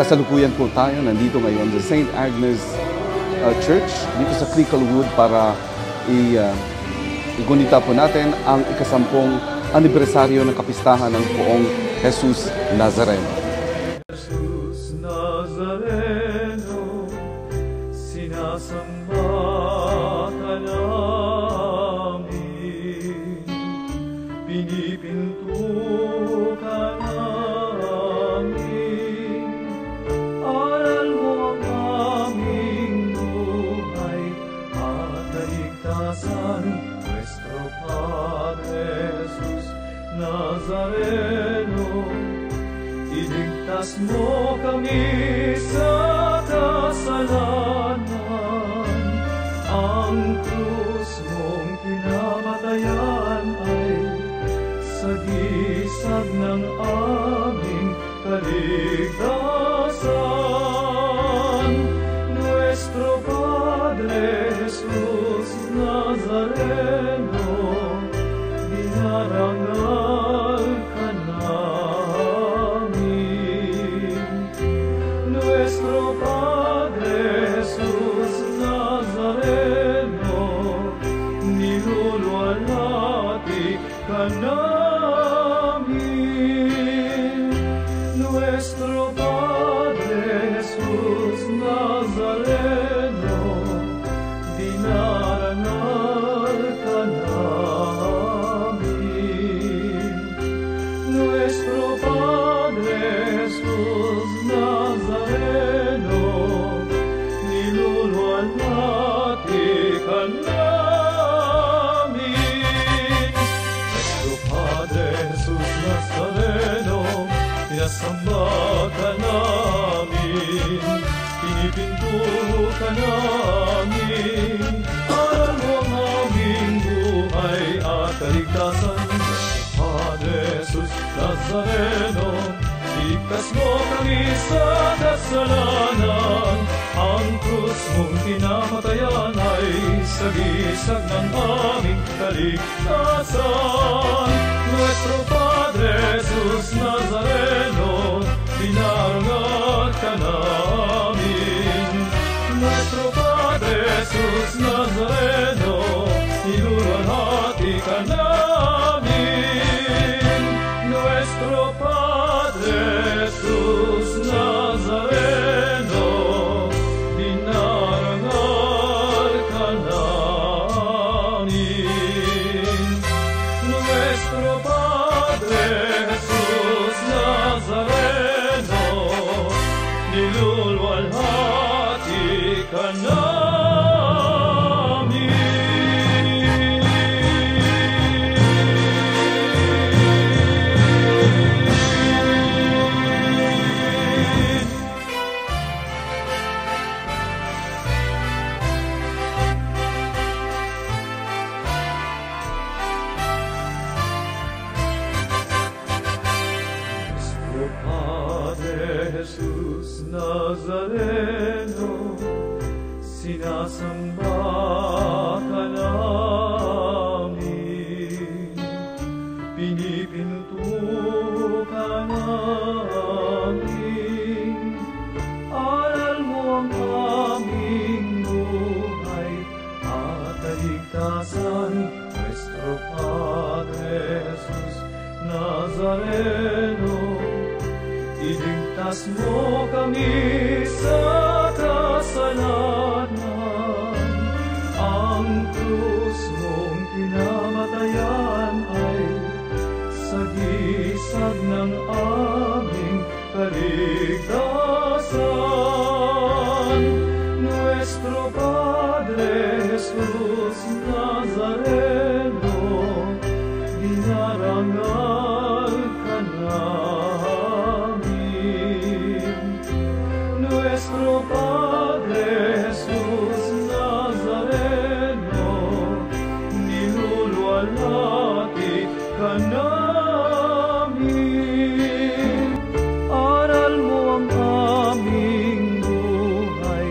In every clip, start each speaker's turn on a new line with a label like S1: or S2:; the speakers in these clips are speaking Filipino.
S1: Kasalukuyan po tayo nandito ngayon sa St. Agnes Church dito sa Cricklewood para igunita po natin ang ika-10 anibersaryo ng kapistahan ng Poong Jesus Nazareno.
S2: Jesus Nazareno, sinasamba ka namin, pinipinto ka namin, aral mo ang aming buhay at kaligtasan, nuestro Padre Jesus Nazareno. Iligtas mo kami sa kasalanan, ang krus mong kinamatayan ay sagisag ng aming kaligtasan. Nuestro Padre Jesus Nazareno, dinarangal ka namin. Nuestro Padre Jesus Nazareno, niluluwalhati ka namin. Nuestro Padre Jesus Nazareno, dinarangal ka namin. Nuestro Padre Jesus Nazareno, niluluwalhati ka namin. Nuestro Padre Jesus Nazareno, sinasamba ka namin, pinipinto ka namin, aral mo ang aming buhay at kaligtasan. Padre Jesus Nazareno, iligtas mo kami sa kasalanan, ang krus mong kinamatayan ay sagisag ng aming kaligtasan. Nuestro Padre Jesus Nazareno, dinarangal ka namin. Nuestro Padre Jesus Nazareno, niluluwalhati ka namin. Nuestro Padre Jesus Nazareno, dinarangal ka namin. Nuestro Padre Jesus Nazareno, niluluwalhati ka namin. Padre Jesus Nazareno, sinasamba ka namin, pinipinto ka namin, aral mo ang aming buhay at kaligtasan. Nuestro Padre Jesus Nazareno, iligtas mo kami sa kasalanan, ang krus mong kinamatayan ay sagisag ng aming kaligtasan. Nuestro Padre Jesus Nazareno, dinarangal ka namin. Nuestro Padre Jesus Nazareno, niluluwalhati ka namin. Aral mo ang aming buhay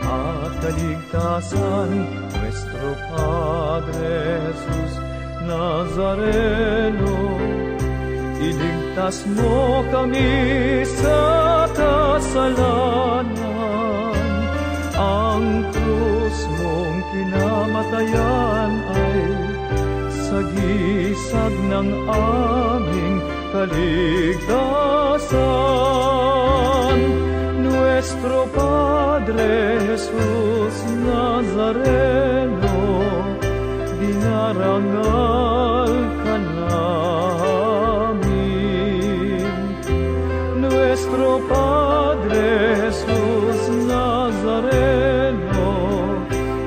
S2: at kaligtasan. Nuestro Padre Jesus Nazareno, iligtas mo kami sa kasalanan, kasalanan. Ang krus mong kinamatayan ay sagisag ng aming kaligtasan. Nuestro Padre Jesus Nazareno, dinarangal ka namin. Nuestro Padre Jesus Nazareno,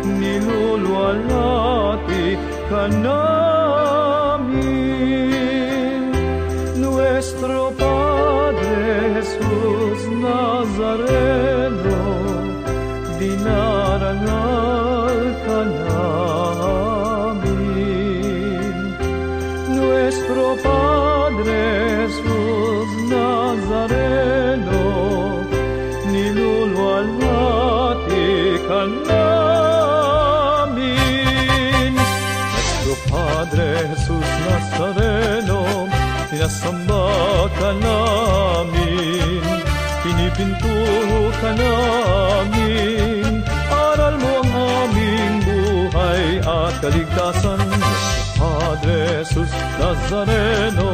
S2: niluluwalhati ka namin. Nuestro Padre Jesus Nazareno, dinarangal ka namin. Nuestro Padre Jesus Nazareno, niluluwalhati ka namin. Nuestro Padre Jesus Nazareno, sinasamba ka namin, pinipinto ka namin. Aral mo ang aming buhay at kaligtasan. Padre Jesus Nazareno,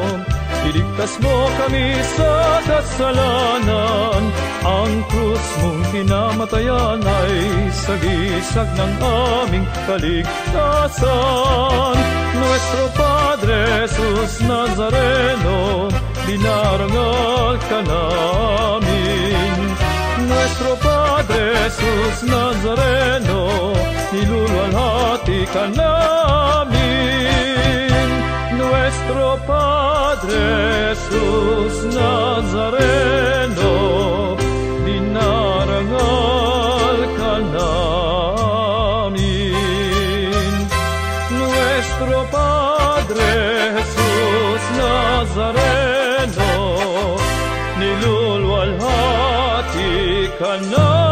S2: iligtas mo kami sa kasalanan. Ang krus mong kinamatayan ay sagisag ng aming kaligtasan. Nuestro Padre Jesus Nazareno, dinarangal ka namin. Nuestro Padre Jesus Nazareno, niluluwalhati ka namin. Nuestro Padre Jesus Nazareno, dinarangal ka namin. Nuestro Padre Jesus Nazareno, niluluwalhati ka namin.